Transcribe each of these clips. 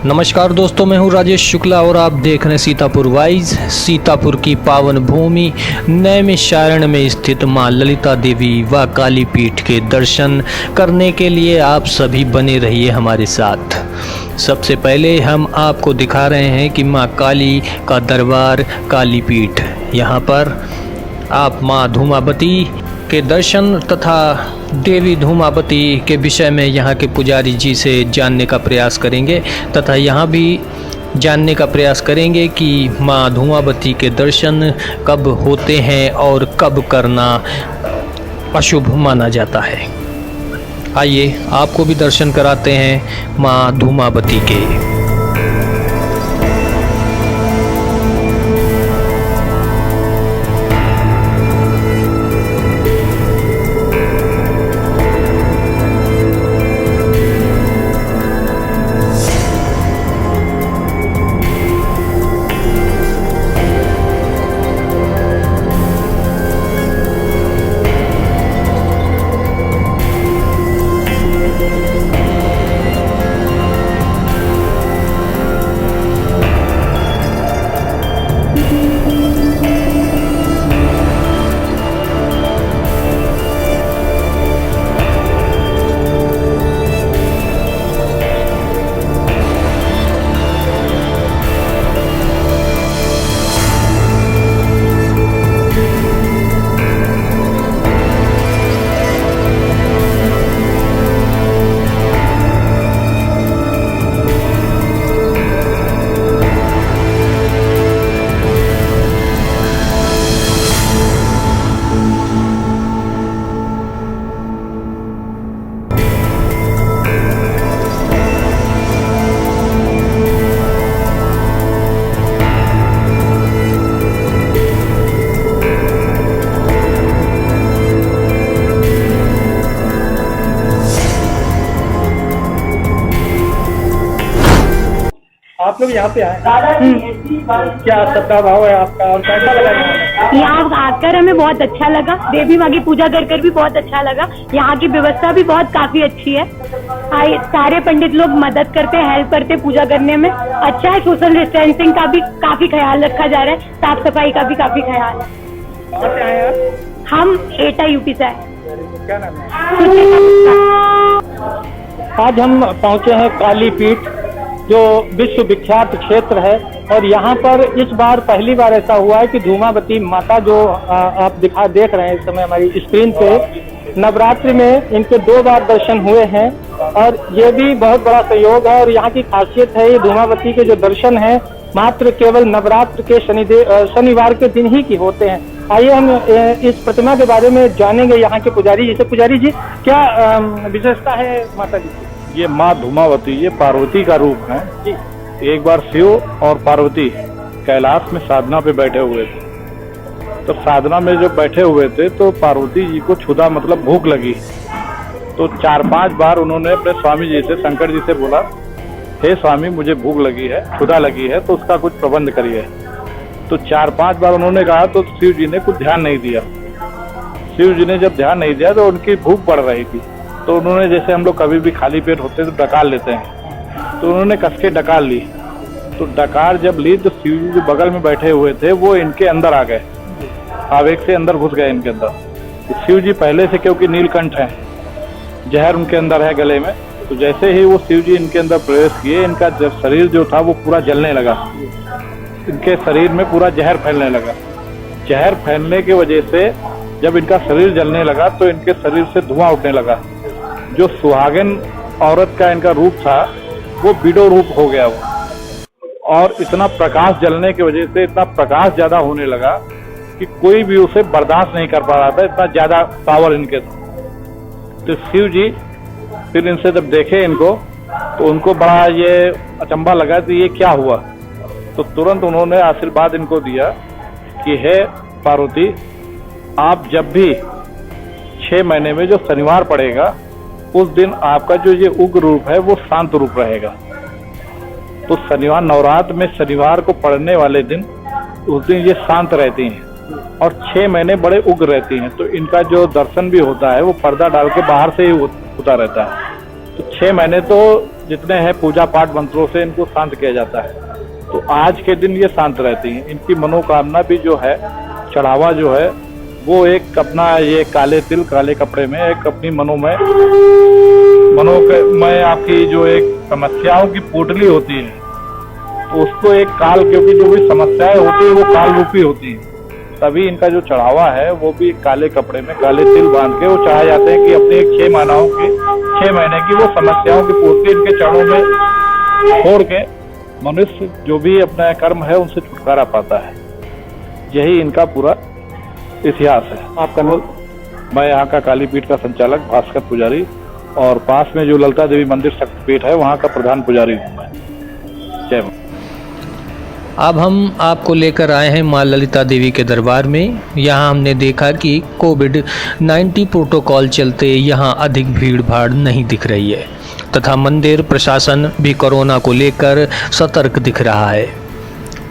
नमस्कार दोस्तों, मैं हूं राजेश शुक्ला और आप देख रहे हैं सीतापुर वाइज। सीतापुर की पावन भूमि नैमिषारण्य में स्थित मां ललिता देवी व काली पीठ के दर्शन करने के लिए आप सभी बने रहिए हमारे साथ। सबसे पहले हम आपको दिखा रहे हैं कि मां काली का दरबार काली पीठ। यहाँ पर आप मां धूमावती के दर्शन तथा देवी धूमावती के विषय में यहाँ के पुजारी जी से जानने का प्रयास करेंगे तथा यहाँ भी जानने का प्रयास करेंगे कि माँ धूमावती के दर्शन कब होते हैं और कब करना अशुभ माना जाता है। आइए आपको भी दर्शन कराते हैं माँ धूमावती के। आप लोग यहाँ पे आए, क्या श्रद्धा भाव है आपका और कैसा लगा यहाँ आकर? हमें बहुत अच्छा लगा। देवी माँ की पूजा कर भी बहुत अच्छा लगा। यहाँ की व्यवस्था भी बहुत काफी अच्छी है। सारे पंडित लोग मदद करते हैं, हेल्प करते हैं पूजा करने में। अच्छा है, सोशल डिस्टेंसिंग का भी काफी ख्याल रखा जा रहा है, साफ सफाई का भी काफी ख्याल है। कहाँ से आए आप? हम एटा यूपी से आए। क्या नाम है? आज हम पहुँचे हैं काली पीठ, जो विश्व विख्यात क्षेत्र है। और यहाँ पर इस बार पहली बार ऐसा हुआ है कि धूमावती माता जो आप देख रहे हैं इस समय हमारी स्क्रीन पे, नवरात्रि में इनके 2 बार दर्शन हुए हैं और ये भी बहुत बड़ा सहयोग है। और यहाँ की खासियत है, ये धूमावती के जो दर्शन है मात्र केवल नवरात्र के शनिवार के दिन ही की होते हैं। आइए हम इस प्रतिमा के बारे में जानेंगे यहाँ के पुजारी जी से। पुजारी जी, क्या विशेषता है माता जी की? ये माँ धूमावती ये पार्वती का रूप है। एक बार शिव और पार्वती कैलाश में साधना पे बैठे हुए थे। तो साधना में जब बैठे हुए थे तो पार्वती जी को क्षुधा मतलब भूख लगी। तो 4-5 बार उन्होंने अपने स्वामी जी से, शंकर जी से बोला, हे स्वामी मुझे भूख लगी है, क्षुधा लगी है, तो उसका कुछ प्रबंध करिए। तो 4-5 बार उन्होंने कहा तो शिव जी ने कुछ ध्यान नहीं दिया। शिव जी ने जब ध्यान नहीं दिया तो उनकी भूख बढ़ रही थी। तो उन्होंने, जैसे हम लोग कभी भी खाली पेट होते तो डकार लेते हैं, तो उन्होंने कस के डकार ली। तो डकार जब ली तो शिव जी जो बगल में बैठे हुए थे वो इनके अंदर आ गए, आवेग से अंदर घुस गए इनके अंदर। तो शिव जी पहले से, क्योंकि नीलकंठ है, जहर उनके अंदर है गले में, तो जैसे ही वो शिव जी इनके अंदर प्रवेश किए, इनका शरीर जो था वो पूरा जलने लगा। इनके शरीर में पूरा जहर फैलने लगा। जहर फैलने की वजह से जब इनका शरीर जलने लगा तो इनके शरीर से धुआं उठने लगा। जो सुहागन औरत का इनका रूप था वो विडो रूप हो गया वो। और इतना प्रकाश जलने की वजह से, इतना प्रकाश ज्यादा होने लगा कि कोई भी उसे बर्दाश्त नहीं कर पा रहा था, इतना ज्यादा पावर इनके था। तो शिव जी फिर इनसे जब देखे इनको तो उनको बड़ा ये अचंभा लगा कि ये क्या हुआ। तो तुरंत उन्होंने आशीर्वाद इनको दिया कि हे पार्वती, आप जब भी 6 महीने में जो शनिवार पड़ेगा उस दिन आपका जो ये उग्र रूप है वो शांत रूप रहेगा। तो शनिवार, नवरात्र में शनिवार को पड़ने वाले दिन, उस दिन ये शांत रहती हैं और 6 महीने बड़े उग्र रहती हैं। तो इनका जो दर्शन भी होता है वो पर्दा डाल के बाहर से ही होता रहता है। तो 6 महीने तो जितने हैं पूजा पाठ मंत्रों से इनको शांत किया जाता है। तो आज के दिन ये शांत रहती हैं। इनकी मनोकामना भी जो है, चढ़ावा जो है वो एक अपना ये काले तिल काले कपड़े में एक अपनी मनोमय आपकी जो एक समस्याओं की पोटली होती है, तो उसको एक काल, क्योंकि जो भी समस्याएं होती है वो काल रूपी होती है, तभी इनका जो चढ़ावा है वो भी काले कपड़े में काले तिल बांध के वो चढ़ाए जाते हैं कि अपने 6 महीने की वो समस्याओं की पोटली इनके चरणों में छोड़ के मनुष्य जो भी अपना कर्म है उनसे छुटकारा पाता है। यही इनका पूरा इतिहास है। आपका नाम? मैं यहाँ का कालीपीठ का संचालक भास्कर पुजारी और पास में जो ललिता देवी मंदिर शक्तिपीठ है वहाँ का प्रधान पुजारी हूँ मैं। जय मां। अब हम आपको लेकर आए हैं मां ललिता देवी के दरबार में। यहाँ हमने देखा कि कोविड-19 प्रोटोकॉल चलते यहाँ अधिक भीड़ भाड़ नहीं दिख रही है तथा मंदिर प्रशासन भी कोरोना को लेकर सतर्क दिख रहा है।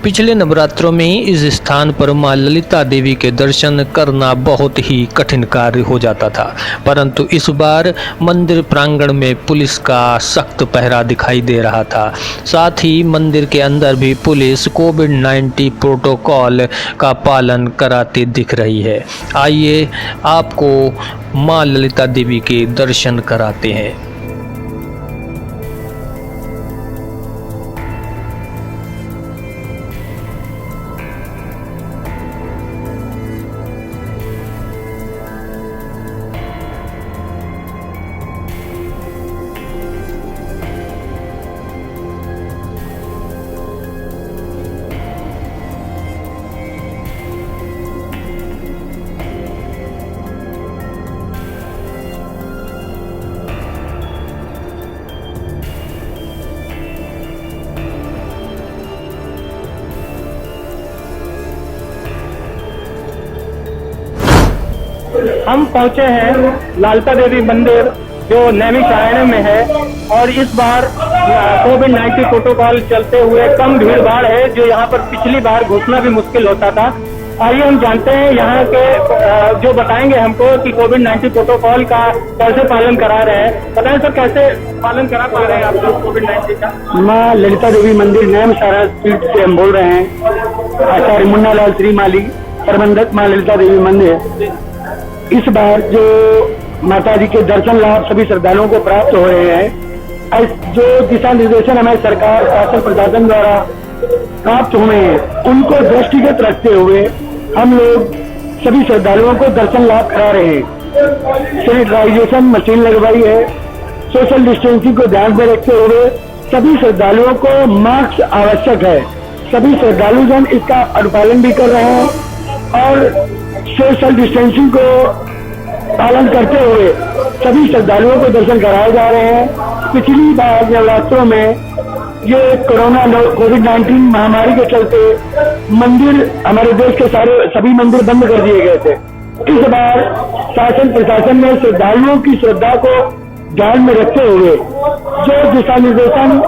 पिछले नवरात्रों में इस स्थान पर मां ललिता देवी के दर्शन करना बहुत ही कठिन कार्य हो जाता था, परंतु इस बार मंदिर प्रांगण में पुलिस का सख्त पहरा दिखाई दे रहा था। साथ ही मंदिर के अंदर भी पुलिस कोविड-19 प्रोटोकॉल का पालन कराते दिख रही है। आइए आपको मां ललिता देवी के दर्शन कराते हैं। हम पहुंचे हैं ललिता देवी मंदिर जो नैमिषारण्य में है और इस बार कोविड-19 प्रोटोकॉल चलते हुए कम भीड़ भाड़ है, जो यहाँ पर पिछली बार घुसना भी मुश्किल होता था। आइए हम जानते हैं यहाँ के जो बताएंगे हमको कि कोविड-19 प्रोटोकॉल का कैसे पालन करा रहे हैं। बताएं सर, कैसे पालन करा पा रहे हैं आप लोग कोविड-19 का? माँ ललिता देवी मंदिर नैमिषारण्य से हम बोल रहे हैं। आचार्य मुन्ना लाल श्रीमाली, प्रबंधक माँ ललिता देवी मंदिर। इस बार जो माता जी के दर्शन लाभ सभी श्रद्धालुओं को प्राप्त हो रहे हैं, जो दिशा निर्देशन हमें सरकार शासन प्रशासन द्वारा प्राप्त हुए हैं उनको दृष्टिगत रखते हुए हम लोग सभी श्रद्धालुओं को दर्शन लाभ करा रहे हैं। सैनिटाइजेशन मशीन लगवाई है। सोशल डिस्टेंसिंग को ध्यान में रखते हुए सभी श्रद्धालुओं को मास्क आवश्यक है। सभी श्रद्धालुजन इसका अनुपालन भी कर रहे हैं और सोशल डिस्टेंसिंग को पालन करते हुए सभी श्रद्धालुओं को दर्शन कराए जा रहे हैं। पिछली बार नवरात्रों में ये कोरोना कोविड-19 महामारी के चलते मंदिर, हमारे देश के सभी मंदिर बंद कर दिए गए थे। इस बार शासन प्रशासन ने श्रद्धालुओं की श्रद्धा को ध्यान में रखते हुए जो दिशा निर्देशन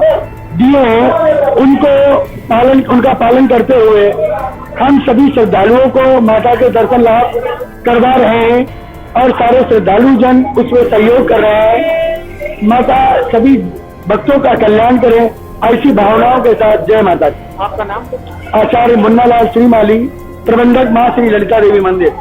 दिए हैं उनका पालन करते हुए हम सभी श्रद्धालुओं को माता के दर्शन लाभ करवा रहे हैं और सारे श्रद्धालु जन उसमें सहयोग कर रहे हैं। माता सभी भक्तों का कल्याण करें, ऐसी भावनाओं के साथ जय माता दी। आपका नाम? आचार्य मुन्ना लाल श्रीमाली, प्रबंधक माँ श्री ललिता देवी मंदिर।